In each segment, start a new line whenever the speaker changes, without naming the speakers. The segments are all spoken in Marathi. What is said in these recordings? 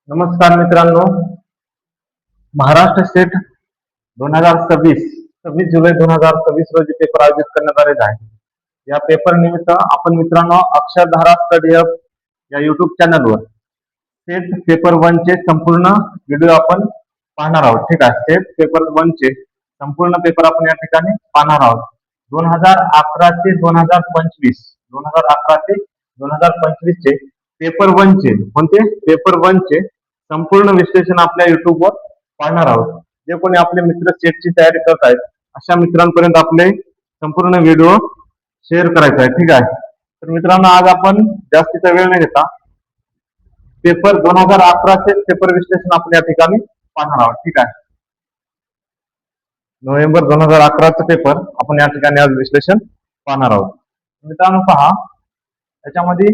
नमस्कार मित्रांनो, महाराष्ट्र स्टेट 2026 जुलै 2026 रोजी पेपर आयोजित करण्यात आलेला आहे. या पेपर निमित्त आपण मित्रांनो अक्षरधारा स्टडी हब या युट्यूब चॅनलवर स्टेट पेपर 1 चे संपूर्ण व्हिडिओ आपण पाहणार आहोत. ठीक आहे, स्टेट पेपर 1 चे संपूर्ण पेपर आपण या ठिकाणी पाहणार आहोत. 2011 ते 2025 चे पेपर 1 चे कोणते पेपर 1 चे संपूर्ण विश्लेषण आपल्या युट्यूबवर पाहणार आहोत. जे कोणी आपले मित्र सेटची तयारी करत आहेत अशा मित्रांपर्यंत आपले संपूर्ण व्हिडिओ शेअर करायचा आहे. ठीक आहे, तर मित्रांनो आज आपण जास्तीचा वेळ न घेता पेपर 2011 चे पेपर विश्लेषण आपण या ठिकाणी पाहणार आहोत. ठीक आहे, नोव्हेंबर 2011 चा पेपर आपण या ठिकाणी आज विश्लेषण पाहणार आहोत. मित्रांनो पहा, याच्यामध्ये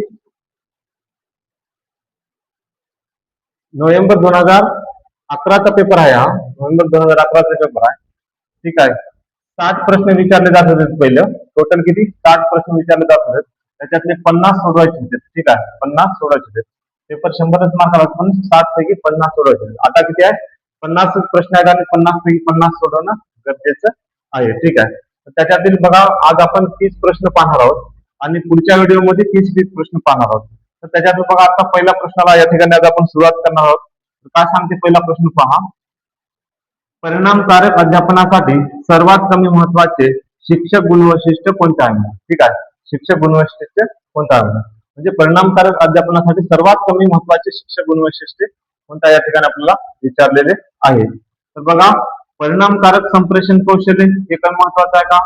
नोव्हेंबर 2011 चा पेपर आहे. हा नोव्हेंबर 2011 चा पेपर आहे. ठीक आहे, 60 प्रश्न विचारले जात होते. पहिलं टोटल किती 60 प्रश्न विचारले जात होते, त्याच्यातले 50 सोडवायचे होते. ठीक आहे, 50 सोडवायचे होते. पेपर 100च मार्काला, पण 60 पैकी 50 सोडवायचे होते. आता किती आहे, 50च प्रश्न आहेत आणि 50 पैकी 50 सोडवणं गरजेचं आहे. ठीक आहे, तर त्याच्यातील बघा आज आपण 30 प्रश्न पाहणार आहोत आणि पुढच्या व्हिडिओमध्ये 30 प्रश्न पाहणार आहोत. तर त्याच्यातून बघा आता पहिल्या प्रश्नाला या ठिकाणी आज आपण सुरुवात करणार आहोत. काय सांगते पहिला प्रश्न पहा, परिणामकारक अध्यापनासाठी सर्वात कमी महत्वाचे शिक्षक गुणवैशिष्ट्य कोणते आहे? ठीक आहे, शिक्षक गुणवैशिष्ट्य कोणतं आहे म्हणजे परिणामकारक अध्यापनासाठी सर्वात कमी महत्वाचे शिक्षक गुणवैशिष्ट्य कोणता या ठिकाणी आपल्याला विचारलेले आहे. तर बघा, परिणामकारक संप्रेषण कौशल्य हे पण महत्वाचं आहे का,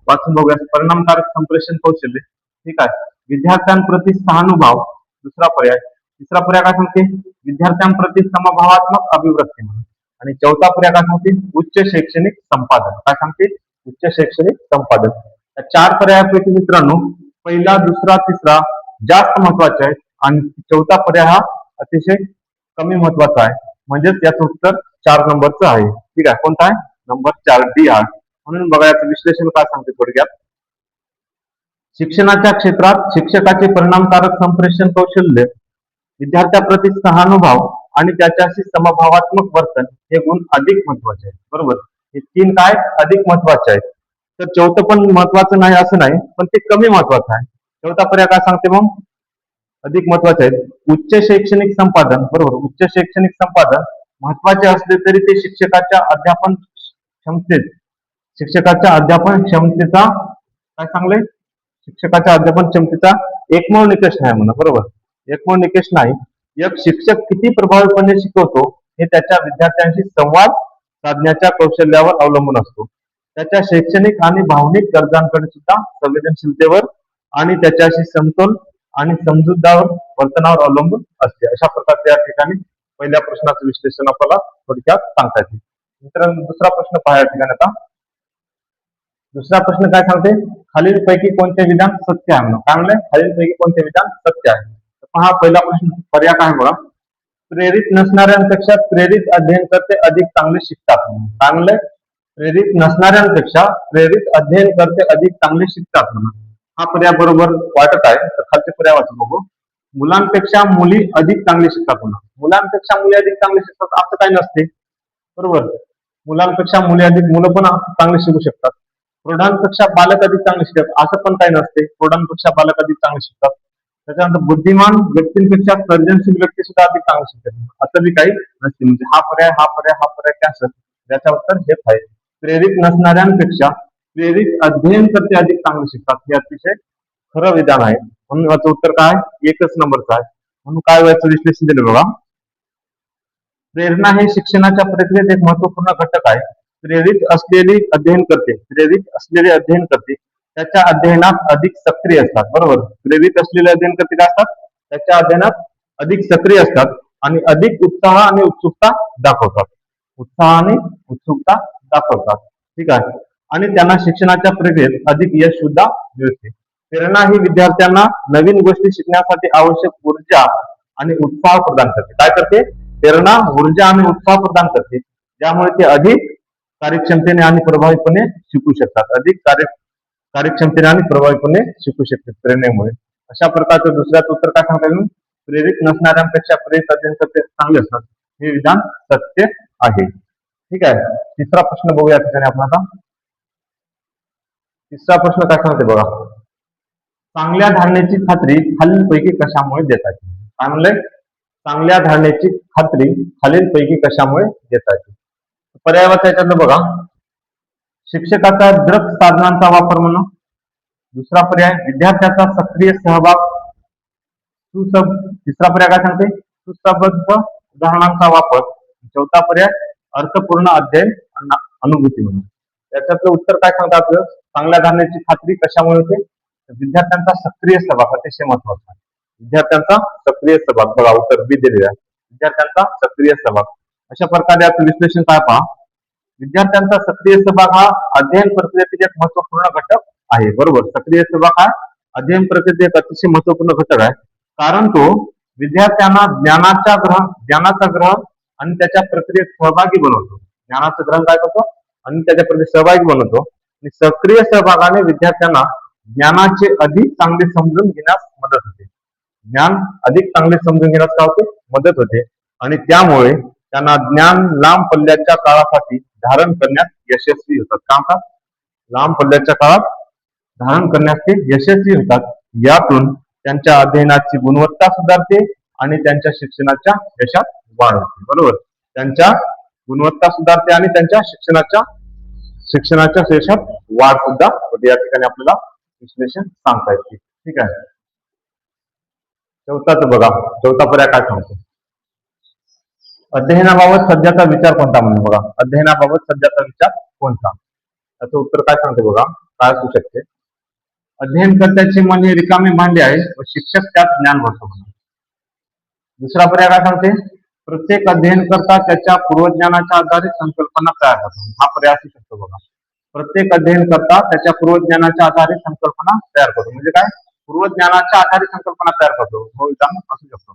वाचून बघूया. परिणामकारक संप्रेषण कौशल्य, ठीक आहे, विद्यार्थ्यांप्रती सहानुभूती दुसरा पर्याय. तिसरा पर्याय काय सांगते, विद्यार्थ्यांप्रती समभावात्मक अभिव्यक्ती. आणि चौथा पर्याय काय सांगते, उच्च शैक्षणिक संपादन. काय सांगते, उच्च शैक्षणिक संपादन. या 4 पर्यायापैकी मित्रांनो पहिला, दुसरा, तिसरा जास्त महत्वाचे आहेत आणि चौथा पर्याय हा अतिशय कमी महत्वाचा आहे. म्हणजेच याचं उत्तर 4 नंबरचं आहे. ठीक आहे, कोणता आहे, नंबर 4 डी आहे. म्हणून बघा याचं विश्लेषण काय सांगते थोडक्यात. शिक्षणाच्या क्षेत्रात शिक्षकाचे परिणामकारक संप्रेषण कौशल्य, विद्यार्थ्याप्रती सहानुभूती आणि त्याच्याशी समभावात्मक वर्तन हे गुण अधिक महत्वाचे आहेत. बरोबर, हे 3 काय अधिक महत्वाचे आहेत. तर चौथं पण महत्वाचं नाही असं नाही, पण ते कमी महत्वाचं आहे. चौथा पर्याय काय सांगते मग, अधिक महत्वाचे आहेत. उच्च शैक्षणिक संपादन, बरोबर, उच्च शैक्षणिक संपादन महत्वाचे असले तरी ते शिक्षकाच्या अध्यापन क्षमतेचा काय सांगले, शिक्षकाच्या अध्यापन क्षमतेचा एकमेव निकष नाही म्हणा. बरोबर, एकमेव निकष नाही. एक शिक्षक किती प्रभावीपणे शिकवतो हे त्याच्या विद्यार्थ्यांशी संवाद साधण्याच्या कौशल्यावर अवलंबून असतो. त्याच्या शैक्षणिक आणि भावनिक गरजांकडे सुद्धा संवेदनशीलतेवर आणि त्याच्याशी समतोल आणि समजूतदार वर्तनावर अवलंबून असते. अशा प्रकारचे या ठिकाणी पहिल्या प्रश्नाचं विश्लेषण आपल्याला थोडक्यात सांगता येते. मित्रांनो दुसरा प्रश्न पहा या ठिकाणी. आता दुसरा प्रश्न काय सांगते, खालीलपैकी कोणते विधान सत्य आहे? काय म्हणलं, खालीलपैकी कोणते विधान सत्य आहे? पहा पहिला प्रश्न पर्याय काय बघा, प्रेरित नसणाऱ्यांपेक्षा प्रेरित अध्ययनकर्ते अधिक चांगले शिकतात. काय म्हणलंय, प्रेरित नसणाऱ्यांपेक्षा प्रेरित अध्ययनकर्ते अधिक चांगले शिकतात. हा पर्याय बरोबर वाटत आहे. तर खालचे पर्याय वाचून बघू. मुलांपेक्षा मुली अधिक चांगले शिकतात. मुलांपेक्षा मुली अधिक चांगले शिकतात असं काही नसते. बरोबर, मुलांपेक्षा मुलं पण चांगले शिकू शकतात. प्रौढांपेक्षा बालक अधिक चांगले शिकतात असं पण काही नसते. प्रौढांपेक्षा बालक अधिक चांगले शिकतात. त्याच्यानंतर बुद्धिमान व्यक्तींपेक्षा सर्जनशील व्यक्ती सुद्धा अधिक चांगले शिकतात असं बी काही नसते. म्हणजे हा पर्याय कॅन्सल. याचा उत्तर हेच आहे. प्रेरित नसणाऱ्यांपेक्षा प्रेरित अध्ययन करते अधिक चांगले शिकतात हे अतिशय खरं विधान आहे. म्हणून याचं उत्तर काय, एकच नंबरचं आहे. म्हणून काय व्हायचं विश्लेषण दिलं बघा, प्रेरणा हे शिक्षणाच्या प्रक्रियेत एक महत्वपूर्ण घटक आहे. प्रेरित असलेले अध्ययन करते त्याच्या अध्ययनात अधिक सक्रिय असतात. बरोबर, प्रेरित असलेले अध्ययन करते काय असतात, त्याच्या अध्ययनात अधिक सक्रिय असतात आणि अधिक उत्साह आणि उत्सुकता दाखवतात. ठीक आहे, आणि त्यांना शिक्षणाच्या प्रक्रियेत अधिक यश सुद्धा मिळते. प्रेरणा ही विद्यार्थ्यांना नवीन गोष्टी शिकण्यासाठी आवश्यक ऊर्जा आणि उत्साह प्रदान करते. काय करते, प्रेरणा ऊर्जा आणि उत्साह प्रदान करते, ज्यामुळे ते अधिक कार्यक्षमतेने आणि प्रभावीपणे शिकू शकतात. कार्यक्षमतेने आणि प्रभावीपणे शिकू शकतात प्रेरणेमुळे. अशा प्रकारचं दुसऱ्याचं उत्तर काय सांगता येईल, प्रेरित नसणाऱ्यांपेक्षा प्रेरित अध्ययनकर्ते चांगले असतात, हे विधान सत्य आहे. ठीक आहे. तिसरा प्रश्न बघूया ठिकाणी आपण आता. तिसरा प्रश्न काय सांगते बघा. चांगल्या धारणेची खात्री खालीलपैकी कशामुळे देता येते? काय म्हणलंय? चांगल्या धारणेची खात्री खालीलपैकी कशामुळे देता येते? पर्याय वाचायच्यातलं बघा. शिक्षकाचा दृक साधनांचा वापर म्हणून. दुसरा पर्याय विद्यार्थ्याचा सक्रिय सहभाग. तिसरा पर्याय काय सांगते? सुसंबद्ध उदाहरणांचा वापर. चौथा पर्याय अर्थपूर्ण अध्ययन अनुभूती म्हणून. त्याच्यातलं उत्तर काय सांगतात आपलं? चांगल्या धारणेची खात्री कशामुळे होते? विद्यार्थ्यांचा सक्रिय सहभाग अतिशय महत्वाचा आहे. विद्यार्थ्यांचा सक्रिय सहभाग. बघा उत्तर बी दिलेले आहे. विद्यार्थ्यांचा सक्रिय सहभाग. अशा प्रकारे याचं विश्लेषण काय पहा. विद्यार्थ्यांचा सक्रिय सहभाग हा अध्ययन प्रक्रियेतील एक महत्वपूर्ण घटक आहे. बरोबर. सक्रिय सहभाग हा अध्ययन प्रक्रियेतील एक अतिशय महत्वपूर्ण घटक आहे. कारण तो विद्यार्थ्यांना ज्ञानाचा ग्रहण आणि त्याच्या प्रक्रियेत सहभागी बनवतो. ज्ञानाचं ग्रहण काय करतो आणि त्याच्या प्रक्रियेत सहभागी बनवतो. आणि सक्रिय सहभागाने विद्यार्थ्यांना ज्ञानाचे अधिक चांगले समजून घेण्यास मदत होते. ज्ञान अधिक चांगले समजून घेण्यास काय होते? मदत होते. आणि त्यामुळे त्यांना ज्ञान लांब पल्ल्याच्या काळासाठी धारण करण्यात यशस्वी होतात. का होतात? लांब पल्ल्याच्या काळात धारण करण्यास ते यशस्वी होतात. यातून त्यांच्या अध्ययनाची गुणवत्ता सुधारते आणि त्यांच्या शिक्षणाच्या यशात वाढ होते. बरोबर. त्यांच्या गुणवत्ता सुधारते आणि त्यांच्या शिक्षणाच्या यशात वाढ सुद्धा होते. या ठिकाणी आपल्याला विश्लेषण सांगता येते. ठीक आहे. चौथाच बघा. चौथा पर्याय काय सांगतो? अध्ययनाबाबत सध्याचा विचार कोणता म्हणून. बघा अध्ययनाबाबत सध्याचा विचार कोणता? त्याचं उत्तर काय सांगते बघा. काय असू शकते? अध्ययनकर्त्याचे मन हे रिकामे भांडे आहे व शिक्षक त्यात ज्ञान भरतो. दुसरा पर्याय काय सांगते? प्रत्येक अध्ययनकर्ता त्याच्या पूर्वज्ञानाच्या आधारे संकल्पना तयार करतो. हा पर्याय असू शकतो बघा. प्रत्येक अध्ययनकर्ता त्याच्या पूर्वज्ञानाच्या आधारे संकल्पना तयार करतो. म्हणजे काय? पूर्वज्ञानाच्या आधारे संकल्पना तयार करतो. हो विधान असू शकतो.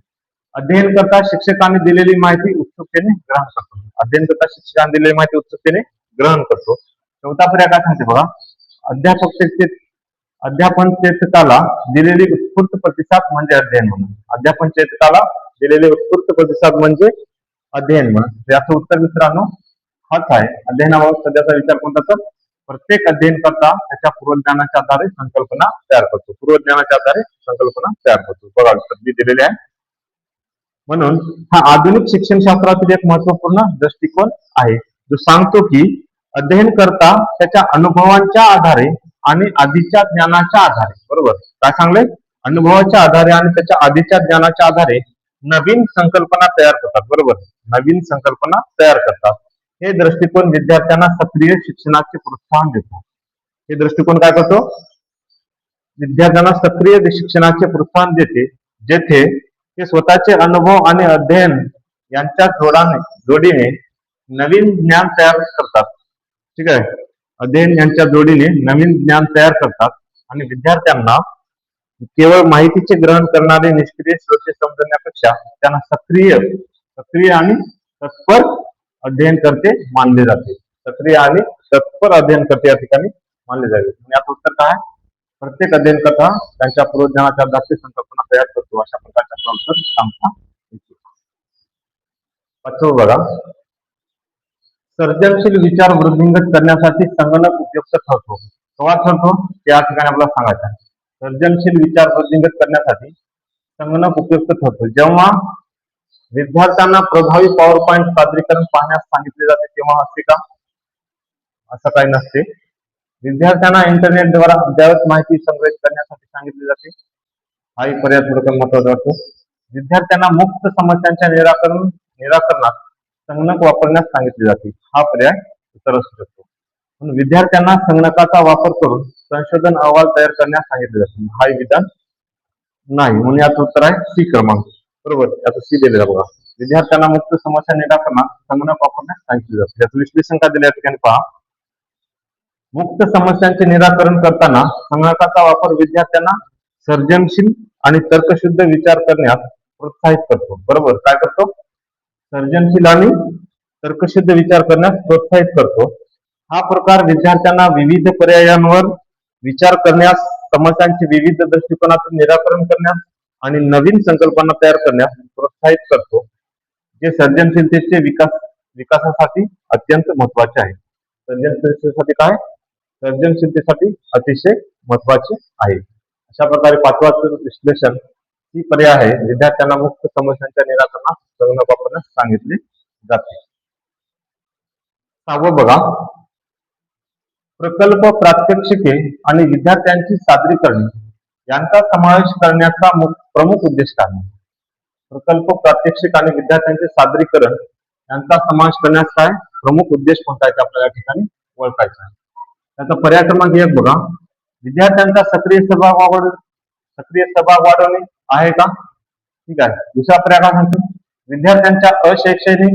अध्ययनकर्ता शिक्षकांनी दिलेली माहिती उत्सुकतेने ग्रहण करतो. अध्ययनकर्ता शिक्षकांनी दिलेली माहिती उत्सुकतेने ग्रहण करतो. चौथा पर्याय काय सांगते बघा. अध्यापन चेतकाला दिलेली उत्स्फूर्त प्रतिसाद म्हणजे अध्ययन म्हणून. अध्यापन चेतकाला दिलेले उत्स्फूर्त प्रतिसाद म्हणजे अध्ययन म्हणून. याचं उत्तर मित्रांनो हाच आहे. अध्ययनाबाबत सध्याचा विचार कोणता? तर प्रत्येक अध्ययनकर्ता त्याच्या पूर्वज्ञानाच्या आधारे संकल्पना तयार करतो. पूर्वज्ञानाच्या आधारे संकल्पना तयार करतो. बघा उत्तर दिलेले आहे. म्हणून हा आधुनिक शिक्षणशास्त्रातील एक महत्वपूर्ण दृष्टिकोन आहे, जो सांगतो की अध्ययनकर्ता त्याच्या अनुभवांच्या आधारे आणि आधीच्या ज्ञानाच्या आधारे. बरोबर. काय सांगले? अनुभवाच्या आधारे आणि त्याच्या आधीच्या ज्ञानाच्या आधारे नवीन संकल्पना तयार करतात. बरोबर. नवीन संकल्पना तयार करतात. हे दृष्टिकोन विद्यार्थ्यांना सक्रिय शिक्षणाचे प्रोत्साहन देतो. हे दृष्टिकोन काय करतो? विद्यार्थ्यांना सक्रिय शिक्षणाचे प्रोत्साहन देते, जेथे ते स्वतःचे अनुभव आणि अध्ययन यांच्या जोडीने नवीन ज्ञान तयार करतात. ठीक आहे. अध्ययन यांच्या जोडीने नवीन ज्ञान तयार करतात आणि विद्यार्थ्यांना केवळ माहितीचे ग्रहण करणारे निष्क्रिय श्रोते समजण्यापेक्षा त्यांना सक्रिय आणि तत्पर अध्ययनकर्ते मानले जाते. सक्रिय आणि तत्पर अध्ययनकर्ते या ठिकाणी मानले जाते. याचं उत्तर काय? प्रत्येक अध्ययनकर्ता त्यांच्या पूर्वज्ञानाच्या आधारे संकल्पना तयार करतो. अशा प्रकारचा उत्तर सांगता येतो. पाचवं बघा. सर्जनशील विचार वृद्धिंगत करण्यासाठी संगणक उपयुक्त ठरतो. केव्हा ठरतो? त्या ठिकाणी आपल्याला सांगायचं आहे. सर्जनशील विचार वृद्धिंगत करण्यासाठी संगणक उपयुक्त ठरतो. जेव्हा विद्यार्थ्यांना प्रभावी पॉवर पॉईंट सादरीकरण पाहण्यास सांगितले जाते तेव्हा असते का? असं काही नसते. विद्यार्थ्यांना इंटरनेटद्वारे अद्ययावत माहिती संग्रहित करण्यासाठी सांगितले जाते. हाही पर्याय थोडक्यात महत्वाचा वाटतो. विद्यार्थ्यांना मुक्त समस्यांच्या निराकरणात संगणक वापरण्यास सांगितले जाते. हा पर्याय उत्तर असू शकतो. म्हणून विद्यार्थ्यांना संगणकाचा वापर करून संशोधन अहवाल तयार करण्यास सांगितले जाते. हा विधान नाही. म्हणून याचं उत्तर आहे सी क्रमांक. बरोबर. याचं सी दिलेला बघा. विद्यार्थ्यांना मुक्त समस्या निराकरणात संगणक वापरण्यास सांगितले जाते. याचं विश्लेषण काय दिले या ठिकाणी पहा. मुक्त समस्यांचे निराकरण करताना संगणकाचा वापर विद्यार्थ्यांना सर्जनशील आणि तर्कशुद्ध विचार करण्यास प्रोत्साहित करतो. बरोबर. काय करतो? सर्जनशील आणि तर्कशुद्ध विचार करण्यास प्रोत्साहित करतो. हा प्रकार विद्यार्थ्यांना विविध पर्यायांवर विचार करण्यास, समस्यांचे विविध दृष्टिकोनातून निराकरण करण्यास आणि नवीन संकल्पना तयार करण्यास प्रोत्साहित करतो, जे सर्जनशीलतेचे विकासासाठी अत्यंत महत्वाचे आहे. सर्जनशीलतेसाठी काय? सर्जनशीलतेसाठी अतिशय महत्वाचे आहे. अशा प्रकारे पाचवा विश्लेषण ही पर्याय आहे, विद्यार्थ्यांना मुक्त समस्यांच्या निराकरणात संगणक वापरण्यास सांगितले जाते. सहावं बघा, प्रकल्प, प्रात्यक्षिके आणि विद्यार्थ्यांची सादरीकरणे यांचा समावेश करण्याचा प्रमुख उद्देश काय? प्रकल्प, प्रात्यक्षिक आणि विद्यार्थ्यांचे सादरीकरण यांचा समावेश करण्यास काय प्रमुख उद्देश कोणता आहे आपल्याला या ठिकाणी ओळखायचा आहे. त्याचा पर्याय क्रमांक 1 बघा, विद्यार्थ्यांचा सक्रिय सहभाग वाढवणे आहे का? ठीक आहे. दुसरा पर्याय काय सांगतो? विद्यार्थ्यांच्या अशैक्षणिक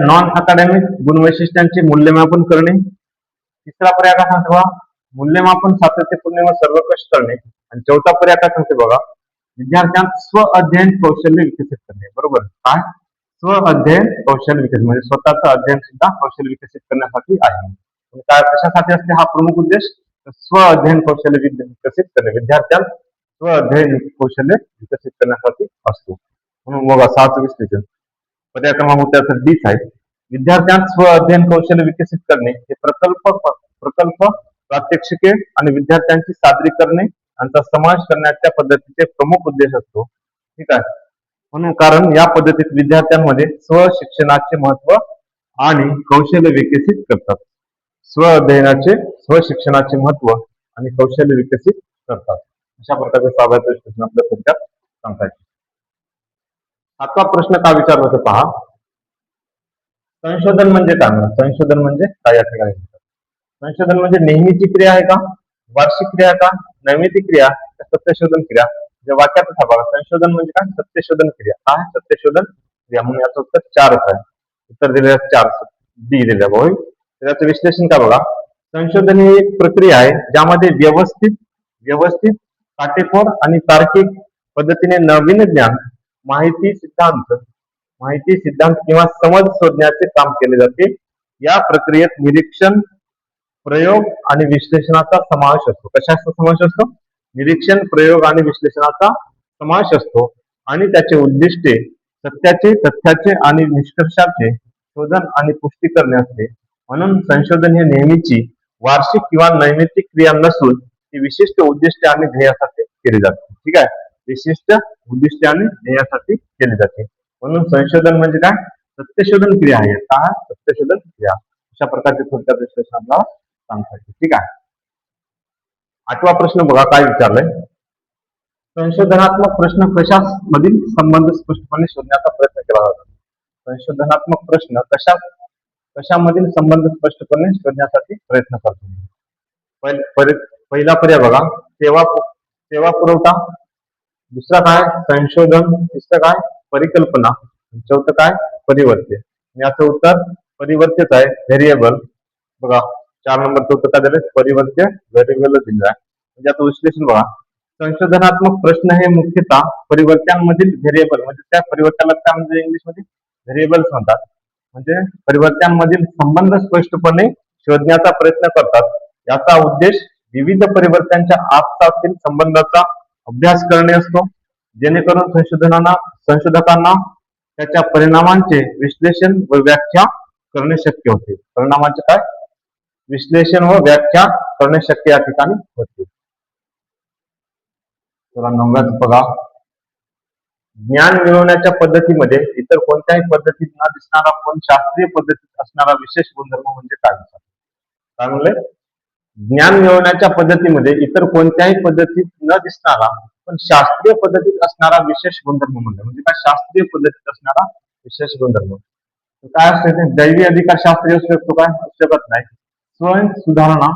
नॉन अकॅडमिक गुणवैशिष्ट्यांचे मूल्यमापन करणे. तिसरा पर्याय काय सांगतो बघा, मूल्यमापन सातत्यपूर्ण व सर्वंकष करणे. आणि चौथा पर्याय काय सांगते बघा, विद्यार्थ्यांत स्व अध्ययन कौशल्य विकसित करणे. बरोबर, काय? स्व अध्ययन कौशल्य विकसित म्हणजे स्वतःचं अध्ययन सुद्धा कौशल्य विकसित करण्यासाठी आहे. काय कशासाठी असते हा प्रमुख उद्देश? स्व अध्ययन कौशल्य विकसित करणे, विद्यार्थ्यांत स्व अध्ययन कौशल्य विकसित करण्यासाठी असतो. म्हणून बघा 6चं विश्लेषण पर्याय क्रमांक त्याचा डीच आहे. विद्यार्थ्यांत स्व अध्ययन कौशल्य विकसित करणे हे प्रकल्प, प्रात्यक्षिके आणि विद्यार्थ्यांची सादरीकरणे यांचा समावेश करण्याच्या पद्धतीचे प्रमुख उद्देश असतो. ठीक आहे. म्हणून कारण या पद्धतीत विद्यार्थ्यांमध्ये स्वशिक्षणाचे महत्व आणि कौशल्य विकसित करतात. स्व अध्ययनाचे, स्वशिक्षणाचे महत्व आणि कौशल्य विकसित करतात. अशा प्रकारचे 6वे विश्लेषण आपल्या थोडक्यात सांगता येते. 7वा प्रश्न काय विचारला होता पहा, संशोधन म्हणजे काय? संशोधन म्हणजे काय या ठिकाणी? संशोधन म्हणजे नेहमीची क्रिया आहे का, वार्षिक क्रिया आहे का, नैमित्तिक क्रिया, सत्यशोधन क्रिया? जे वाक्यात बघा, संशोधन म्हणजे काय? सत्यशोधन क्रिया. काय सत्यशोधन क्रिया? म्हणून याचं उत्तर 4च आहे. उत्तर दिलेलं 4 डी दिलेलं होय. त्याचं विश्लेषण का बघा, संशोधन ही एक प्रक्रिया आहे ज्यामध्ये व्यवस्थित काटेकोर आणि तार्किक पद्धतीने नवीन ज्ञान, माहिती, सिद्धांत किंवा समज शोधण्याचे काम केले जाते. या प्रक्रियेत निरीक्षण, प्रयोग आणि विश्लेषणाचा समावेश असतो. कशाचा समावेश असतो? निरीक्षण, प्रयोग आणि विश्लेषणाचा समावेश असतो. आणि त्याचे उद्दिष्टे तथ्याचे आणि निष्कर्षाचे शोधन आणि पुष्टी करणे असते. म्हणून संशोधन हे नेहमीची वार्षिक किंवा नैमित्तिक क्रिया नसून ती विशिष्ट उद्दिष्टे आणि ध्येयासाठी केली जाते. ठीक आहे, विशिष्ट उद्दिष्टे आणि ध्येयासाठी केली जाते. म्हणून संशोधन म्हणजे काय? सत्यशोधन क्रिया आहे. काय? सत्यशोधन क्रिया. अशा प्रकारचे थोडक्यात विश्लेषण आपल्याला सांगता येते. ठीक आहे. 8वा प्रश्न बघा काय विचारलंय, संशोधनात्मक प्रश्न कशामधील संबंध स्पष्टपणे शोधण्याचा प्रयत्न केला जातो. संशोधनात्मक प्रश्न कशामधील संबंध स्पष्टपणे शोधण्यासाठी प्रयत्न करतो. पहिला पर्याय बघा, सेवा पुरवठा. दुसरा काय? संशोधन. तिसरं काय? परिकल्पना. चौथं काय? परिवर्त्य. याचं उत्तर परिवर्त्यच आहे, व्हेरिएबल. बघा 4 नंबरचं उत्तर काय दिलंय? परिवर्त्य, व्हेरिएबल दिलं आहे. म्हणजे आता विश्लेषण बघा, संशोधनात्मक प्रश्न हे मुख्यतः परिवर्त्यांमधील व्हेरिएबल म्हणजे त्या परिवर्तनाला काय म्हणजे इंग्लिशमध्ये व्हेरिएबल्स म्हणतात. म्हणजे परिवर्त्यांमधील संबंध स्पष्टपणे शोधण्याचा प्रयत्न करतात. याचा उद्देश विविध परिवर्तनांच्या आसपासतील संबंधाचा अभ्यास करणे असतो, जेणेकरून संशोधकांना त्याच्या परिणामांचे विश्लेषण व व्याख्या करणे शक्य होते. परिणामांचे काय? विश्लेषण व व्याख्या करणे शक्य या ठिकाणी होते. चला 9व्याचं बघा, ज्ञान मिळवण्याच्या पद्धतीमध्ये इतर कोणत्याही पद्धतीत न दिसणारा पण शास्त्रीय पद्धतीत असणारा विशेष गुणधर्म म्हणजे काय? काय म्हणले? ज्ञान मिळवण्याच्या पद्धतीमध्ये इतर कोणत्याही पद्धतीत न दिसणारा पण शास्त्रीय पद्धतीत असणारा विशेष गुणधर्म म्हणजे काय? शास्त्रीय पद्धतीत असणारा विशेष गुणधर्म काय असते? दैवी अधिकार शास्त्रीय असू शकतो काय? असू शकत नाही. स्वयं सुधारणा,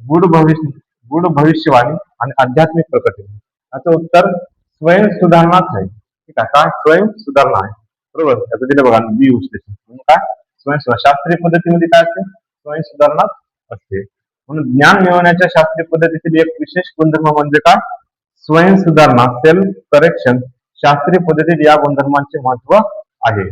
गूढ भविष्यवाणी आणि आध्यात्मिक प्रकटी. याचं उत्तर स्वयं सुधारणाच आहे. ठीक आहे, काय? स्वयं सुधारणा आहे. बरोबर. त्याचं दिलं बघा बी विश्लेषण. म्हणून काय? स्वयं शास्त्रीय पद्धतीमध्ये काय असते? स्वयं सुधारणा असते. म्हणून ज्ञान मिळवण्याच्या शास्त्रीय पद्धतीतील एक विशेष गुणधर्म म्हणजे काय? स्वयं सुधारणा, सेल्फ करेक्शन. शास्त्रीय पद्धतीत या गुणधर्मांचे महत्व आहे.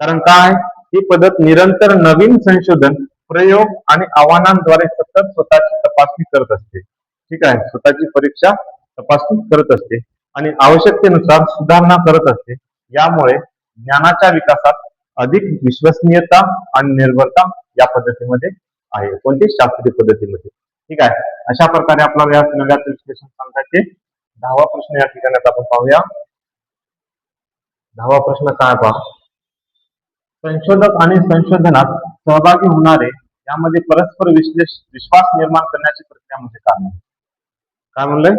कारण काय? ही पद्धत निरंतर नवीन संशोधन, प्रयोग आणि आव्हानांद्वारे सतत स्वतःची तपासणी करत असते. ठीक आहे, स्वतःची परीक्षा तपासणी करत असते. आणि आवश्यकतेनुसार सुधारणा करत असते. यामुळे ज्ञानाच्या विकासात अधिक विश्वसनीयता आणि निर्भरता या पद्धतीमध्ये आहे. कोणती? शास्त्रीय पद्धतीमध्ये. ठीक आहे. अशा प्रकारे आपला नव्याचं विश्लेषण सांगायचे. 10वा प्रश्न या ठिकाणी आपण पाहूया. 10वा प्रश्न काय पहा. संशोधक आणि संशोधनात सहभागी होणारे यामध्ये परस्पर विश्वास निर्माण करण्याची प्रक्रिया म्हणजे काय? काय म्हणलंय?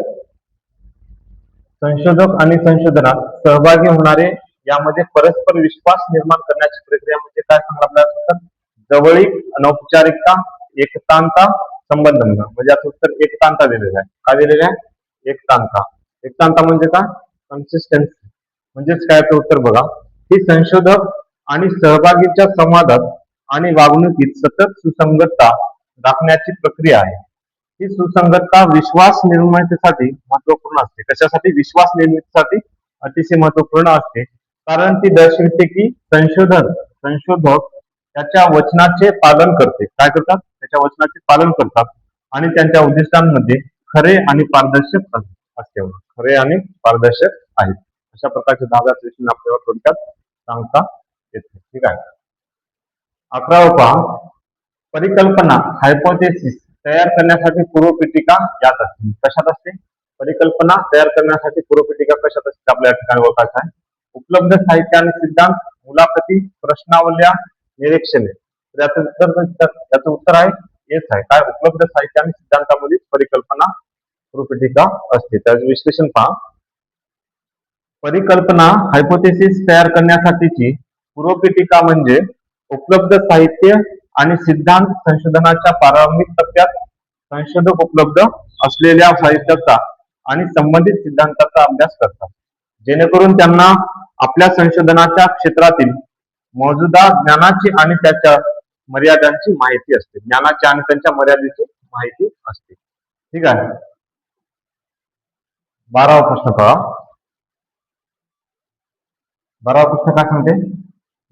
संशोधक आणि संशोधनात सहभागी होणारे यामध्ये परस्पर विश्वास निर्माण करण्याची प्रक्रिया म्हणजे काय सांगणार आपल्याला? जवळीक, अनौपचारिकता, एकतांता, संबंध. म्हणजे याचं उत्तर एकतांता दिलेलं आहे. काय दिलेलं आहे? एकतांता. एकतांता म्हणजे काय? कन्सिस्टन्सी. म्हणजेच काय याचं उत्तर बघा. ही संशोधक आणि सहभागीच्या संवादात आणि वागणुकीत सतत सुसंगतता राखण्याची प्रक्रिया आहे. ही सुसंगतता विश्वास निर्मितीसाठी महत्वपूर्ण असते. कशासाठी? विश्वास निर्मितीसाठी अतिशय महत्वपूर्ण असते. कारण ती दर्शविते की संशोधक त्याच्या वचनाचे पालन करते. काय करतात? त्याच्या वचनाचे पालन करतात आणि त्यांच्या उद्दिष्टांमध्ये खरे आणि पारदर्शक असते. खरे आणि पारदर्शक आहेत. अशा प्रकारचे 10व्या सेशन आपल्याला थोडक्यात सांगता येते. ठीक आहे. 11वा पहा. परिकल्पना हायपोथेसिस तयार करण्यासाठी पूर्वपीठिका यात असते. कशात असते? परिकल्पना तयार करण्यासाठी पूर्वपीठिका कशात असते? आपल्या ठिकाणी ओळखायचं आहे. उपलब्ध साहित्य आणि सिद्धांत, मुलाखती, प्रश्नावल्या, निरीक्षणे. याचं उत्तर आहे हेच आहे. काय? उपलब्ध साहित्य आणि सिद्धांतामध्ये परिकल्पना पूर्वपीठिका असते. त्याचे विश्लेषण पहा. परिकल्पना हायपोथेसिस तयार करण्यासाठीची पूर्वपीठिका म्हणजे उपलब्ध साहित्य आणि सिद्धांत. संशोधनाच्या प्रारंभिक टप्प्यात संशोधक उपलब्ध असलेल्या साहित्याचा आणि संबंधित सिद्धांताचा अभ्यास करतात, जेणेकरून त्यांना आपल्या संशोधनाच्या क्षेत्रातील मौजूदा ज्ञानाची आणि त्याच्या मर्यादांची माहिती असते. ज्ञानाची आणि त्यांच्या मर्यादेची माहिती असते. ठीक आहे. 12वा प्रश्न पहा. 12वा प्रश्न काय सांगते?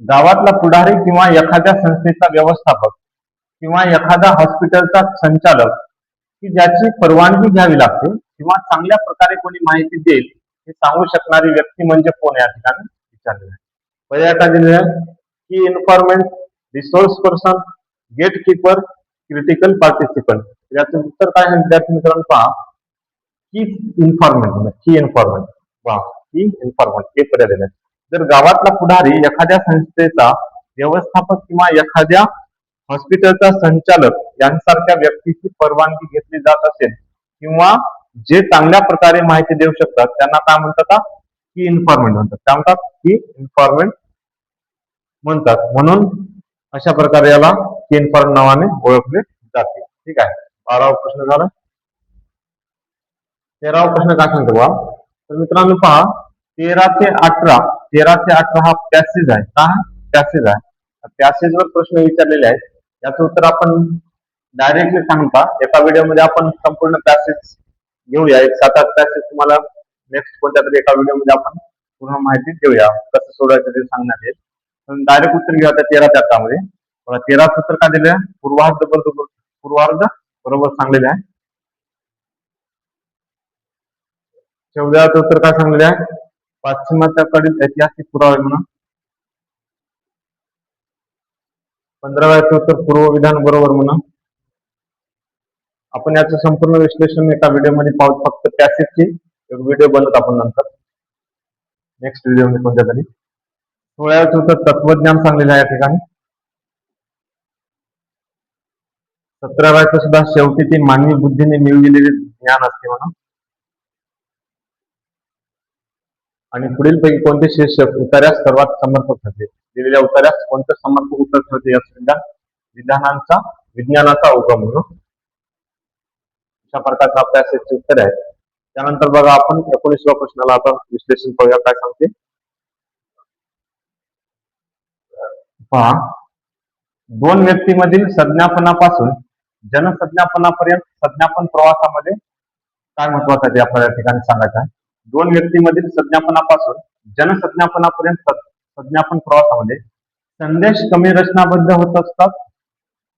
गावातला पुढारी किंवा एखाद्या संस्थेचा व्यवस्थापक किंवा एखादा हॉस्पिटलचा संचालक की ज्याची परवानगी घ्यावी लागते किंवा चांगल्या प्रकारे कोणी माहिती देईल हे सांगू शकणारी व्यक्ती म्हणजे कोण? या ठिकाणी विचारलेलं आहे. पर्याय काय दिलेला आहे? की informant, resource person, gate keeper, critical participant. याचं उत्तर काय आहे विद्यार्थी मित्रांनो? पहा. की इन्फॉर्मेंट. की इन्फॉर्मेंट. वा, की इन्फॉर्मेंट हे पर्याय दिले. जर गावातला पुढारी एखाद्या संस्थेचा व्यवस्थापक किंवा एखाद्या हॉस्पिटलचा संचालक यांसारख्या व्यक्तीची परवानगी घेतली जात असेल किंवा जे चांगल्या प्रकारे माहिती देऊ शकतात त्यांना काय म्हणतात? की इन्फॉर्मेंट म्हणतात. काय म्हणतात? की इन्फॉर्मेंट म्हणतात. म्हणून अशा प्रकारे याला की इन्फॉर्मेंट नावाने ओळखले जाते. ठीक आहे. 12वा प्रश्न झाला. 13वा प्रश्न काय सांगतो बा? तर मित्रांनो पहा. 13 ते 18 हा पॅसेज आहे. का? पॅसेज आहे. पॅसेजवर प्रश्न विचारलेले आहेत. याचं उत्तर आपण डायरेक्टली सांगता एका व्हिडिओमध्ये आपण संपूर्ण पॅसेज घेऊया. एक 7-8 पॅसेज तुम्हाला नेक्स्ट कोणत्या तरी एका व्हिडिओमध्ये आपण पूर्ण माहिती देऊया. कसं सोडायचं ते सांगण्यात येईल. पण डायरेक्ट उत्तर घेऊया 13 ते 18 मध्ये. 13चं उत्तर काय दिलं आहे? पूर्वार्ध बरोबर सांगलेले आहे. 14चं उत्तर काय सांगलेले आहे? पाश्चिमात्याकडील ऐतिहासिक पुरावे म्हणून. 15व्याचं उत्तर पूर्व विधान बरोबर म्हणून. आपण याचं संपूर्ण विश्लेषण एका व्हिडिओमध्ये पाहू. फक्त पॅसेजची एक व्हिडिओ बनवत आपण नंतर नेक्स्ट व्हिडिओ मध्ये कोणत्या तरी. 16व्याचं उत्तर तत्वज्ञान सांगलेलं आहे या ठिकाणी. 17व्याचं सुद्धा शेवटी ती मानवी बुद्धीने मिळविलेले ज्ञान असते म्हणून. आणि पुढील पैकी कोणते शीर्षक उत्तरास सर्वात समर्पक ठरते? दिलेल्या उत्तरास कोणतं समर्पक उत्तर ठरते? विज्ञानाचा उगम म्हणून. अशा प्रकारचा पॅसेजचे उत्तर आहे. त्यानंतर बघा आपण 19व्या प्रश्नाला आता विश्लेषण करूया. काय सांगते पहा. दोन व्यक्तीमधील संज्ञापनापासून जनसंज्ञापनापर्यंत संज्ञापन प्रवासामध्ये काय महत्वाचं आहे आपल्याला या ठिकाणी सांगायचं आहे. दोन व्यक्तीमधील संज्ञापनापासून जनसंज्ञापनापर्यंत संज्ञापन प्रवासामध्ये संदेश कमी रचनाबद्ध होत असतात.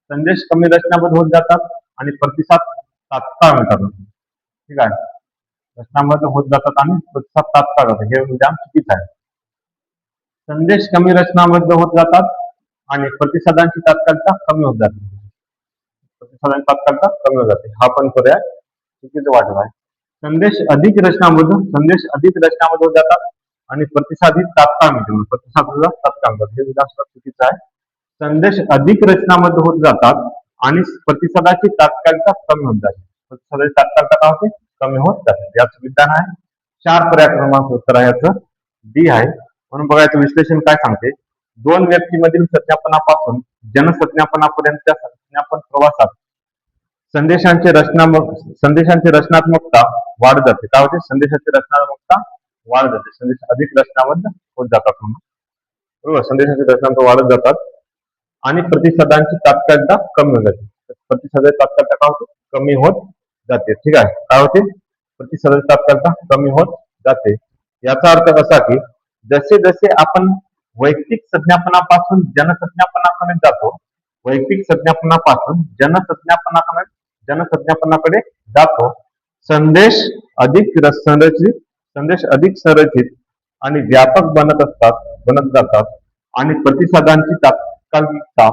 संदेश कमी रचनाबद्ध होत जातात आणि प्रतिसाद तात्काळ मिळतात. ठीक आहे. रचनाबद्ध होत जातात आणि प्रतिसाद तात्काळ जातात, हे विधान चुकीचं आहे. संदेश कमी रचनाबद्ध होत जातात आणि प्रतिसादांची तात्काळता कमी होत जाते. प्रतिसादांची तात्काळता कमी होत जाते, हा पण पर्याय चुकीचं वाटत आहे. संदेश अधिक रचनाबद्ध होत जातात आणि प्रतिसाद ही तात्काळ मिळते, प्रतिसाद तात्काळ मिळतात, हे विधान चुकीचं आहे. संदेश अधिक रचनाबद्ध होत जातात आणि प्रतिसादाची तात्काळता कमी होत जाते. प्रतिसादाची तात्काळता काय होते? कमी होत जाते. याचं विधान आहे 4 पर्याय क्रमांक उत्तर आहे याचं डी आहे. म्हणून बघायचं विश्लेषण काय सांगते. दोन व्यक्तीमधील संज्ञापनापासून जनसंज्ञापनापर्यंतच्या संज्ञापन प्रवासात संदेशांची रचनात्मकता वाढत जाते. काय होते? संदेशाची रचनात्मकता वाढत जाते. संदेश अधिक रचनाबद्ध होत जातात म्हणून, बरोबर. संदेशाची रचनात्मकता वाढत जातात आणि प्रतिसादांची तात्काळता कमी होत जाते. प्रतिसादाची तात्काळता काय होते? कमी होत जाते. ठीक आहे. काय होते? प्रतिसादाची तात्काळता कमी होत जाते. याचा अर्थ असा की जसे जसे आपण वैयक्तिक संज्ञापनापासून जनसंज्ञापनाकडे जातो, वैयक्तिक संज्ञापनापासून जनसंज्ञापनाकडे जातो, संदेश अधिक संरचित आणि व्यापक बनत जातात आणि प्रतिसादाची तात्काळता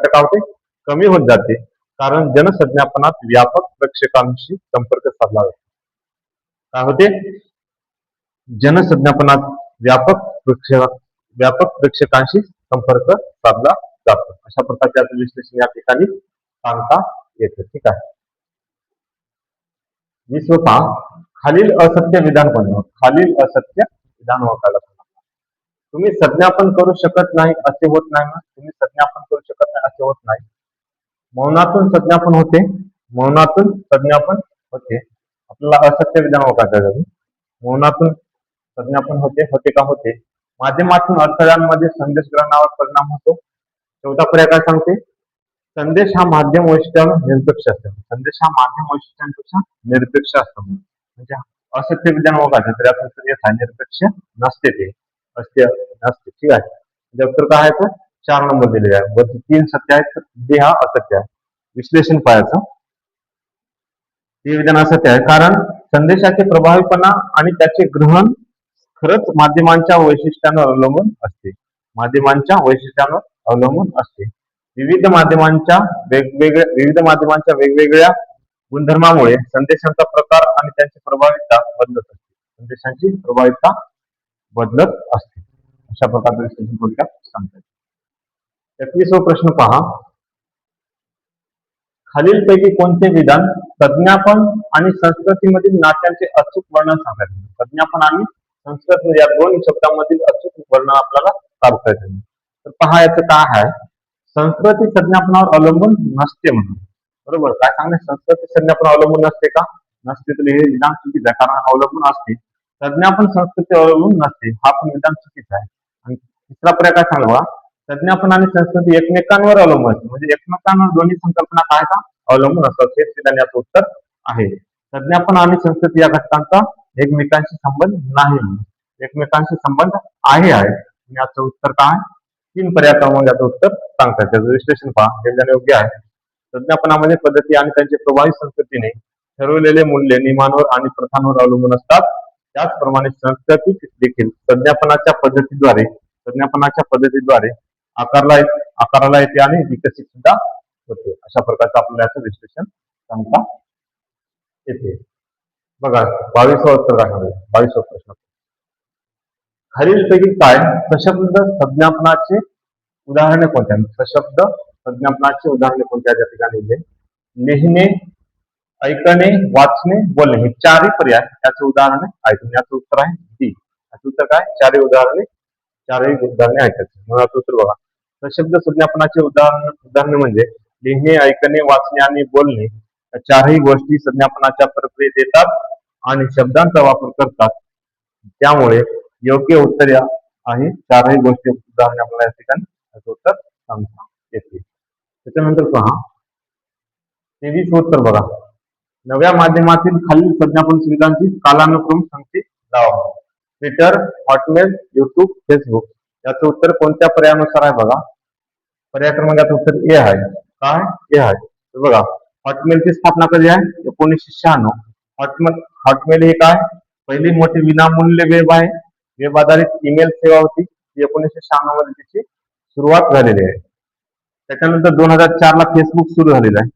काय होते? कमी होत जाते, कारण जनसंज्ञापनात व्यापक प्रेक्षकांशी संपर्क साधला जातो. काय होते? जनसंज्ञापनात व्यापक प्रेक्षकांशी संपर्क साधला जातो. अशा प्रकारचे विश्लेषण या ठिकाणी सांगता येते. ठीक आहे. 20 पहा, खालील असत्य विधान बनवा. खालील असत्य विधान ओळखायला सांगा. तुम्ही संज्ञापन करू शकत नाही असे होत नाही ना? तुम्ही संज्ञापन करू शकत नाही असे होत नाही. मौनातून संज्ञापन होते. मौनातून संज्ञापन होते. आपल्याला असत्य विधान ओळखायचं. मौनातून संज्ञापन होते का? होते. माध्यमातून अडथळ्यांमध्ये संदेश ग्रहणावर परिणाम होतो. चौथा पर्याय काय सांगते? संदेश हा माध्यम वैशिष्ट्यांवर निरपेक्ष असतो. संदेश हा माध्यम वैशिष्ट्यांपेक्षा निरपेक्ष असतो. म्हणजे असत्य विधान ओळखायचं तर याचं उत्तर येत आहे निरपेक्ष नसते, ते असत्य नसते. ठीक आहे. म्हणजे उत्तर काय आहे? 4 नंबर दिलेले आहे. 3 सत्य आहेत, तर D हा असत्य आहे. विश्लेषण पाहायचं. हे विधान असत्य आहे कारण संदेशाचे प्रभावीपणा आणि त्याचे ग्रहण खरंच माध्यमांच्या वैशिष्ट्यांवर अवलंबून असते. माध्यमांच्या वैशिष्ट्यांवर अवलंबून असते. विविध माध्यमांच्या वेगवेगळ्या गुणधर्मामुळे संदेशांचा प्रकार आणि त्यांची प्रभावीता बदलत असते. संदेशांची प्रभावीता बदलत असते. अशा प्रकारचे विश्लेषण थोडक्यात सांगतात. 31वा प्रश्न पहा. खालीलपैकी कोणते विधान संज्ञापन आणि संस्कृतीमधील नात्यांचे अचूक वर्णन सांगायचे? संज्ञापन आणि संस्कृती या दोन शब्दांमधील अचूक वर्णन आपल्याला काढता येते. तर पहा याचं काय आहे. संस्कृती संज्ञापनावर अवलंबून नसते म्हणून, बरोबर. काय सांगणे? संस्कृती संज्ञापनावर अवलंबून नसते का? नसते, तर हे विधान चुकीचं आहे, कारण अवलंबून असते. संज्ञापन संस्कृती अवलंबून नसते, हा पण विधान चुकीचं आहे. आणि तिसरा पर्याय काय सांगला? संज्ञापन आणि संस्कृती एकमेकांवर अवलंबून असते, म्हणजे एकमेकांवर दोन्ही संकल्पना काय का अवलंबून असतात. हेच विधान याचं उत्तर आहे. संज्ञापन आणि संस्कृती या घटकांचा एकमेकांशी संबंध नाही, एकमेकांशी संबंध आहे. याचं उत्तर काय? 3 पर्याय क्रमांक याचं उत्तर सांगतात. त्याचं विश्लेषण पहा. हे विधान योग्य आहे. संज्ञापनामध्ये पद्धती आणि त्यांचे प्रभावी संस्कृतीने ठरवलेले मूल्य, नियमांवर आणि प्रथांवर अवलंबून असतात. त्याचप्रमाणे संस्कृती देखील संज्ञापनाच्या पद्धतीद्वारे आकाराला येते आणि विकसित सुद्धा होते. अशा प्रकारचं आपल्याला याचं विश्लेषण सांगता येते. बघा 22वा उत्तर काय सांगेल? 22वा प्रश्न. खालीलपैकी काय सशब्द संज्ञापनाचे उदाहरणे कोणत्या? सशब्द संज्ञापनाचे उदाहरणे कोणत्या त्या ठिकाणी दिले? लिहिणे, ऐकणे, वाचणे, बोलणे हे 4ही पर्याय त्याचे उदाहरणे आहेत. याचं उत्तर आहे डी. याचं उत्तर काय? 4ही उदाहरणे ऐकायचे. याचं उत्तर बघा. सशब्द संज्ञापनाचे उदाहरणे म्हणजे लिहिणे, ऐकणे, वाचणे आणि बोलणे या 4ही गोष्टी संज्ञापनाच्या प्रक्रियेत येतात आणि शब्दांचा वापर करतात. त्यामुळे योग्य उत्तर आहे 4ही गोष्टी उदाहरणे आपल्याला या ठिकाणी याचं उत्तर सांगता येते. त्याच्यानंतर पहा 23 उत्तर बघा. नव्या माध्यमातील खालील संज्ञापन सुविधांची कालानुक्रम संख्येत लावा. ट्विटर, हॉटमेल, युट्यूब, फेसबुक याचं उत्तर कोणत्या पर्यायानुसार आहे? बघा. पर्याय क्रमांकाचं उत्तर ए आहे. काय? ए आहे. बघा, हॉटमेलची स्थापना कधी आहे? 1996. हॉटमेल हे काय पहिली मोठी विनामूल्य वेब आहे. वेब आधारित ईमेल सेवा होती. 1996 मध्ये त्याची सुरुवात झालेली आहे. त्याच्यानंतर 2004 ला फेसबुक सुरू झालेलं आहे.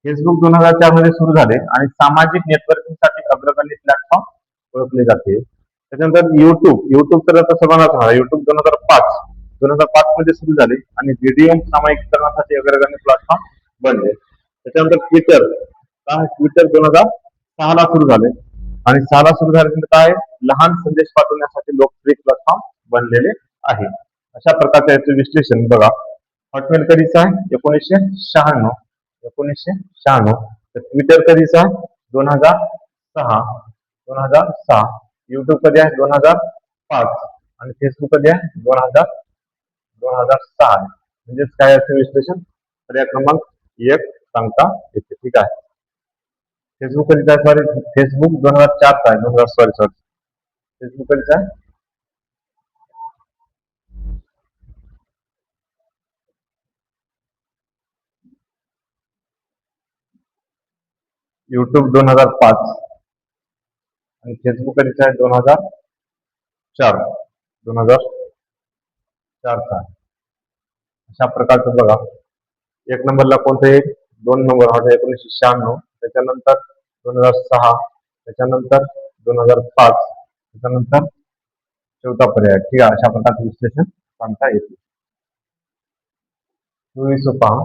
फेसबुक 2004 मध्ये सुरू झाले आणि सामाजिक नेटवर्किंगसाठी अग्रगण्य प्लॅटफॉर्म ओळखले जाते. त्याच्यानंतर युट्यूब तर आता सर्वांनाच होणार. युट्यूब 2005 मध्ये सुरू झाले आणि व्हिडिओ सामायिकरणासाठी अग्रगण्य प्लॅटफॉर्म बनले. त्याच्यानंतर ट्विटर 2006 ला सुरू झाले आणि 6 ला सुरू झाल्यानंतर काय लहान संदेश पाठवण्यासाठी लोकप्रिय प्लॅटफॉर्म बनलेले आहे. अशा प्रकारचे याचे विश्लेषण बघा. हॉटमेल कधीचा आहे 1996. तर ट्विटर कधीचा आहे 2006. युट्यूब कधी आहे 2005 आणि फेसबुक कधी आहे 2006 आहे. म्हणजेच काय असं विश्लेषण पर्याय क्रमांक 1 सांगता येते. ठीक आहे. फेसबुक कधीचा आहे सॉरी फेसबुक 2004 चा आहे. फेसबुक कधीचा आहे युट्यूब 2005 आणि फेसबुक कधीचा आहे 2004 चा. अशा प्रकारचं बघा. एक नंबरला कोणतं आहे 2 नंबर हा 1996, त्याच्यानंतर 2006, त्याच्यानंतर 2005, त्याच्यानंतर चौथा पर्याय. ठीक आहे. अशा प्रकारचं विश्लेषण सांगता येते. पहा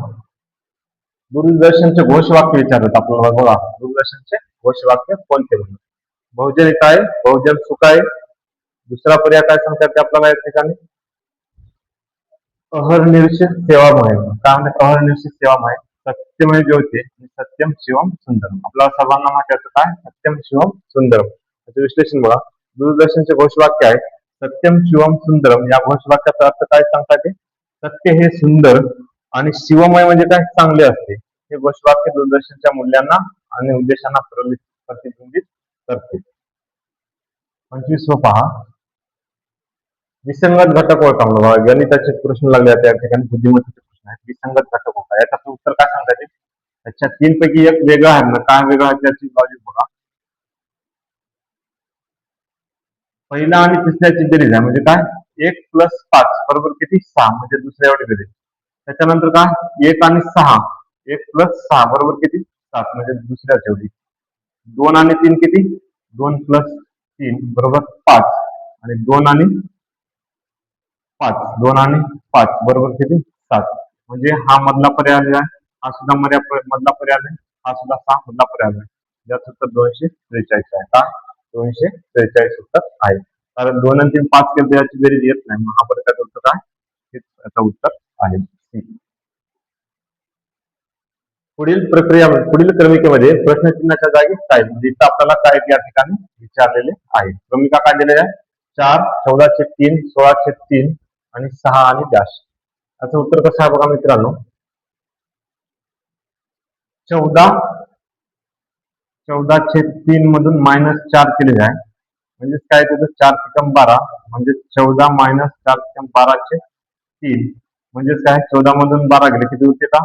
दूरदर्शनचे घोषवाक्य विचारतात आपल्याला बघा. दूरदर्शनचे घोषवाक्य कोणते म्हणून बहुजन हित आहे, बहुजन सुख आहे. दुसरा पर्याय काय सांगतात ते आपल्याला या ठिकाणी अहर्निश सेवा मोहीम. काय म्हणते अहर्निश सेवा मोहीम. सत्यमेव ज्योती सत्यम शिवम सुंदरम. आपल्याला सर्वांना माहिती असतं काय सत्यम शिवम सुंदरम. त्याचे विश्लेषण बघा. दूरदर्शनचे घोषवाक्य आहे सत्यम शिवम सुंदरम. या घोषवाक्याचा अर्थ काय सांगतात ते सत्य हे सुंदर आणि शिवमय म्हणजे काय चांगले असते. हे घोषवाक्य दूरदर्शनच्या मूल्यांना आणि उद्देशांना प्रतिबिंबित करते. 25 पहा विसंगत घटक ओळखा. बघा गणिताचे प्रश्न लागले त्या ठिकाणी बुद्धिमत्तेचे प्रश्न आहेत. विसंगत घटक ओळखा. याचं उत्तर काय सांगतात ते त्याच्या 3 पैकी एक वेगळा आहे ना. काय वेगळा आहे त्याची लॉजिक बघा. पहिला आणि तिसऱ्याची बेरीज आहे म्हणजे काय 1 + 5 बरोबर किती 6 म्हणजे दुसऱ्या एवढी बेरीज. त्याच्यानंतर काय 1 आणि 6 1 + 6 बरोबर किती 7 म्हणजे दुसऱ्या एवढी. 2 आणि 3 किती 2 + 3 बरोबर 5 आणि 2 आणि 5 बरोबर किती 7 म्हणजे हा मधला पर्याय आलेला आहे. हा सुद्धा मधला पर्याय आला. हा सुद्धा 6 मधला पर्याय आला. याचं उत्तर 243 आहे. का 243 उत्तर आहे. कारण 2 आणि 3 5 केलं याची बेरीज येत नाही. मग हा पर्याय उत्तर काय याचं उत्तर आहे. पुढील क्रमिकेमध्ये प्रश्नचिन्हाच्या जागी काय म्हणजे आपल्याला काय या ठिकाणी विचारलेले आहे. क्रमिका काय दिलेल्या आहे 4, 14/3, 16/3 आणि 6 आणि डॅश. याचं उत्तर कसं आहे बघा मित्रांनो. 14/3 मधून -4 केलेले आहे. म्हणजे काय त्याचं 4 × 12 म्हणजे 14 - 4 × 12/3 म्हणजेच काय 14 मधून 12 गेले किती होते का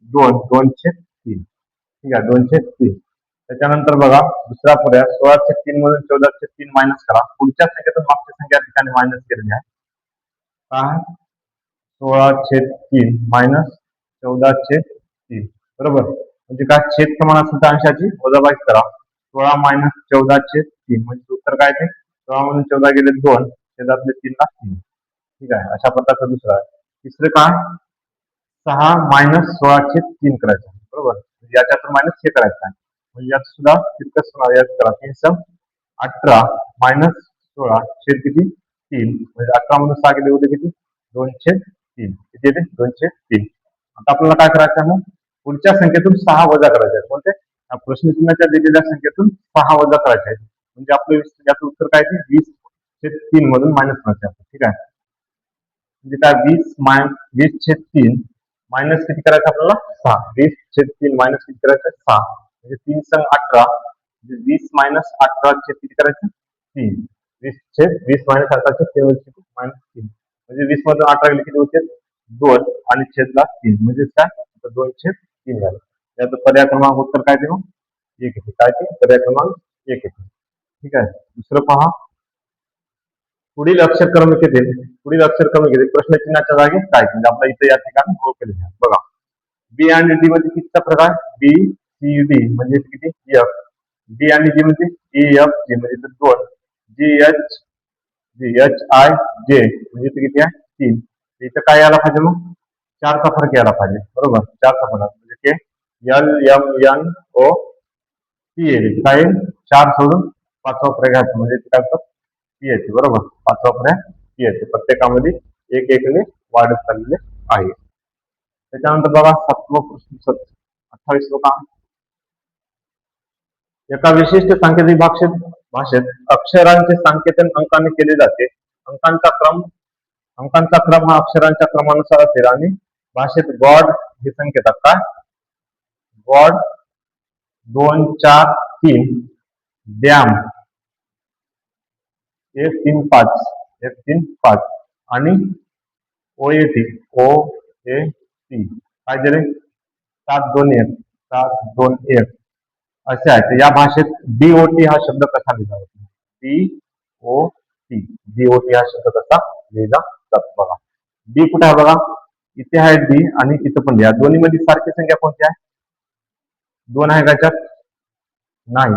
2/3. ठीक आहे 2/3. त्याच्यानंतर बघा दुसरा पर्याय 16/3 मधून 14/3 मायनस करा. पुढच्या संख्येतून मागच्या संख्या ठिकाणी मायनस केलेली आहे. काय 16/3 - 14/3 बरोबर. म्हणजे काय छेद समान असेल तर अंशाची वजाबाकी करा. 16 - 14/3 म्हणजे उत्तर काय ते 16 मधून 14 गेले 2 छेदातले 3 ला 3. ठीक आहे. अशा प्रकारचं दुसरं आहे. तिसरं काय 6 - 16/3 करायचं बरोबर. याच्यातून मायनस हे करायचं आहे. म्हणजे यात सुद्धा तितकंच यात करा 3 × 18 - 16 छेद किती 3 म्हणजे 18 मधून 6 गेले होते किती 2/3 किती येते 2/3. आता आपल्याला काय करायचं आहे मग पुढच्या संख्येतून 6 वजा करायचे आहेत. कोणते प्रश्नचिन्हाच्या दिलेल्या संख्येतून 6 वजा करायचे आहेत. म्हणजे आपलं याचं उत्तर काय ते 20/3 मधून मायनस करायचे. ठीक आहे. म्हणजे काय 20/3 मायनस किती करायचं आपल्याला 6. 20/3 मायनस किती करायचं 6 म्हणजे 3 × 18 म्हणजे 20 - 18 किती करायचं 3. 20/20 - 18 3 म्हणजे 20 मधून 18 गेले किती होते 2 आणि छेदला 3 म्हणजे काय 2/3 झालं. याचं पर्याय क्रमांक उत्तर काय ते मग एक काय ते पर्याय क्रमांक एक येते. ठीक आहे. दुसरं पहा, पुढील अक्षर क्रमवारीतील प्रश्नचिन्हाच्या जागी काय, म्हणजे आपल्या इथे या ठिकाणी केलेले आहे बघा. बी आणि डी मध्ये कितीचा प्रकार, बी सी डी म्हणजे किती, एफ. डी आणि जी म्हणजे ए एफ जी म्हणजे 2. जी एच आय जे म्हणजे किती आहे, 3. इथं काय यायला पाहिजे मग, 4चा फरक यायला पाहिजे. बरोबर, 4चा फरक म्हणजे L M N O P येते. काय 4 सोडून 5वा पर्याय घ्यायचा म्हणजे काय पी येते. बरोबर, 5वा पर्याय पी येते. प्रत्येकामध्ये एक एकने वाढत चाललेले आहे. त्याच्यानंतर बघा 7वा प्रश्न, 28 काम. एका विशिष्ट सांकेतिक भाषेत अक्षरांचे सांकेतन अंकाने केले जाते. अंकांचा क्रम हा अक्षरांच्या क्रमानुसार असेल आणि भाषेत गॉड हे संकेतात काय, गॉड 2 4 3, डॅम 1 3 5 आणि ओएटी काय दिले, 7 2 1 असे आहे. तर या भाषेत डीओटी हा शब्द कसा लिहिला जातो, डीओटी हा शब्द कसा लिहिला जातो बघा. डी कुठे आहे बघा, इथे आहे डी आणि इथं पण या दोन्ही मध्ये सारखी संख्या कोणती आहे, 2 आहे का त्याच्यात, नाही.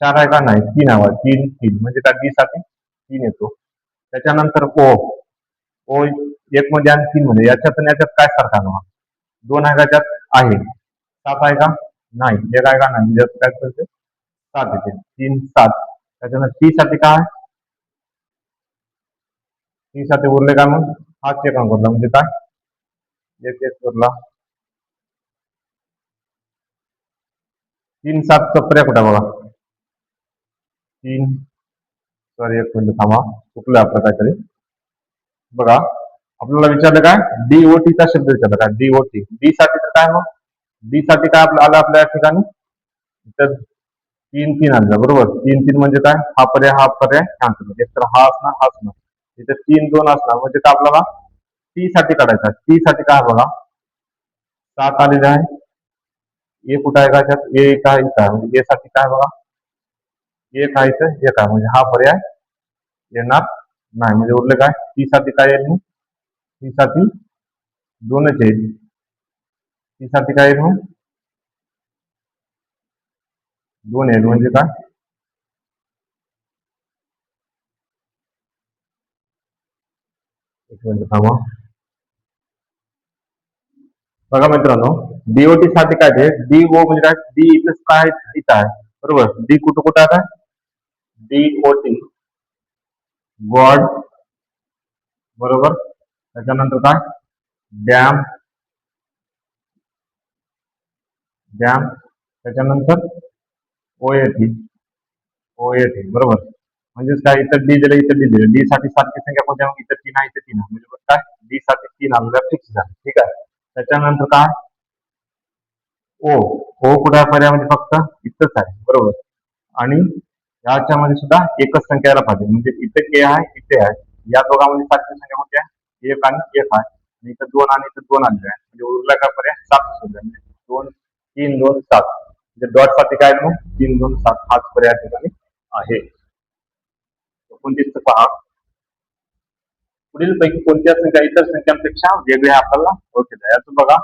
4 आहे का, नाही. 3 आहे, 3 म्हणजे काय, डी साठी 3 येतो. त्याच्यानंतर ओ ओ 1 मध्ये आणि 3 मध्ये याच्यात आणि याच्यात काय सारखा ना, 2 आहे का त्यात, आहे. 7 आहे का, नाही. 1 आहे का, नाही. म्हणजे काय करते, 7 येते. 3 7. त्याच्यानंतर टी साठी काय, टी साठी उरले काय मग, हा चेक उरला म्हणजे काय, 1 1 उरला. 3 7 चा पर्याय कुठे बघा, 3 सॉरी 1 मिनिट थांबा, चुकलं आपलं काहीतरी बघा. आपल्याला विचारलं काय, डीओटी चा शब्द विचारला काय, डीओटी. डी साठी तर काय मग, डी साठी काय आलं आपल्या ठिकाणी, तर 3 3 आलं. बरोबर, 3 3 म्हणजे काय, हा पर्याय कॅन्सल. एक तर हा असणार, हा असणार. इथे 3 2 असणार म्हणजे काय आपल्याला टी साठी काढायचा. टी साठी काय बघा, 7 आलेले आहे. ए कुठं आहे का त्यात, ए काय इथं आहे म्हणजे ए साठी काय बघा, एक आहे इथं, एक आहे म्हणजे हा पर्याय येणार नाही. म्हणजे उरले काय, टी साठी काय येईल, टी साठी 2च येईल. टी साठी काय येईल मग, 2 येईल म्हणजे काय, एक मिनिट थांबा बघा मित्रांनो. डीओटी साठी काय ते, डीओ म्हणजे काय, डी इथं काय, इथं आहे. बरोबर, डी कुठं कुठं आहे, डीओटी गॉड. बरोबर, त्याच्यानंतर काय, डॅम त्याच्यानंतर ओएटी बरोबर. म्हणजेच काय, इथं डी दिलं, इथं डी दिलं. डी साठी सारखी संख्या कोणत्या, इथं 3 आहे, इथं 3 आहे म्हणजे काय, डी साठी 3 आलेलं फिक्स झालं. ठीक आहे. त्याच्यानंतर काय, ओ कुठे पर्याय म्हणजे फक्त इथंच आहे. बरोबर, आणि याच्यामध्ये सुद्धा एकच संख्या यायला पाहिजे. म्हणजे इथे के आहे, इथे आहे. या दोघांमध्ये सारखी संख्या कोणती आहे, 1 आणि 1 आहे. आणि इथं 2 आणि इथं 2 आलेले आहे. म्हणजे उरला काय पर्याय, 7 म्हणजे 2 3 2 7. म्हणजे डॉट साठी काय मग, 3 2 7 हाच पर्याय ठिकाणी आहे. 29 पहा, पुढील पैकी कोणत्या संख्या इतर संख्यांपेक्षा वेगळ्या आपल्याला ओळखता. याचं बघा,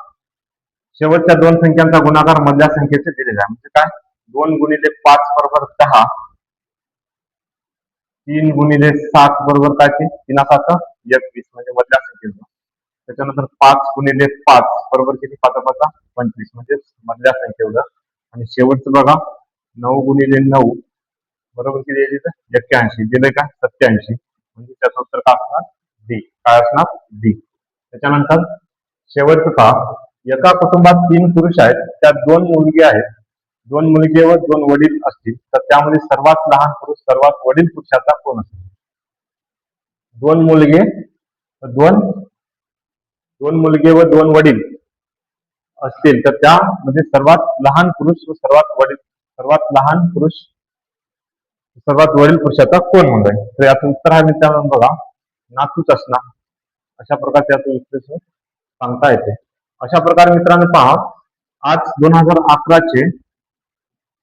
शेवटच्या 2 संख्यांचा गुणाकार मधल्या संख्येचे दिलेला आहे. म्हणजे काय, 2 गुणिले 5 बरोबर 10, 3 गुणिले 7 बरोबर काय, ते 3 7 21 म्हणजे मधल्या संख्येचं. त्याच्यानंतर 5 गुणिले 5 बरोबर किती, 5 5 25 म्हणजे मधल्या संख्येचं. आणि शेवटचं बघा, 9 गुणिले 9 बरोबर किती येईल, 81 दिले का, 87 म्हणजे त्याचं उत्तर काय असणार, डी. काय असणार, डी. त्याच्यानंतर शेवटचं पहा, एका कुटुंबात 3 पुरुष आहेत, त्यात 2 मुलगी आहेत. 2 मुलगी व 2 वडील असतील तर त्यामध्ये सर्वात लहान पुरुष सर्वात वडील पुरुषाचा कोण असेल. 2 मुलगे 2 मुलगे व 2 वडील असतील तर त्यामध्ये सर्वात लहान पुरुष व सर्वात वडील पुरुषाचा कोण होणार आहे. तर याचं उत्तर आहे मित्रांनो बघा, नातूच असणार. अशा प्रकारचे याचं उत्तर सांगता येते. अशा प्रकारे मित्रांनो पहा, आज 2011 चे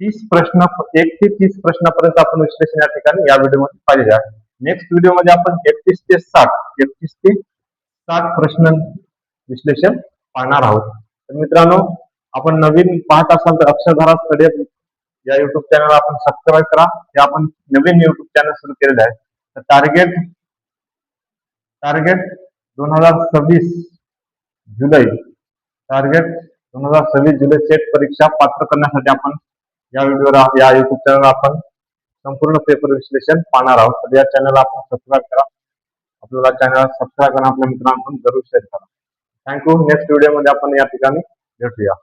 30 प्रश्न, 1 ते 30 प्रश्नापर्यंत आपण विश्लेषण या ठिकाणी या व्हिडिओमध्ये पाहिलेले आहे. नेक्स्ट व्हिडिओमध्ये आपण 31 ते 60 प्रश्न विश्लेषण पाहणार आहोत. तर मित्रांनो, आपण नवीन पाहत असाल तर अक्षरधारा स्टडी या युट्यूब चॅनल आपण सबस्क्राईब करा. हे आपण नवीन युट्यूब चॅनल सुरू केलेलं आहे. तर टार्गेट 2026 जुलै टार्गेट 2026 जुलै सेट परीक्षा पात्र करण्यासाठी आपण या व्हिडिओवर या युट्यूब चॅनल आपण संपूर्ण पेपर विश्लेषण पाहणार आहोत. तर या चॅनलला आपण सबस्क्राईब करा. आपल्याला चॅनल सबस्क्राईब करा, आपल्या मित्रांना जरूर शेअर करा. थँक्यू. नेक्स्ट व्हिडिओमध्ये आपण या ठिकाणी भेटूया.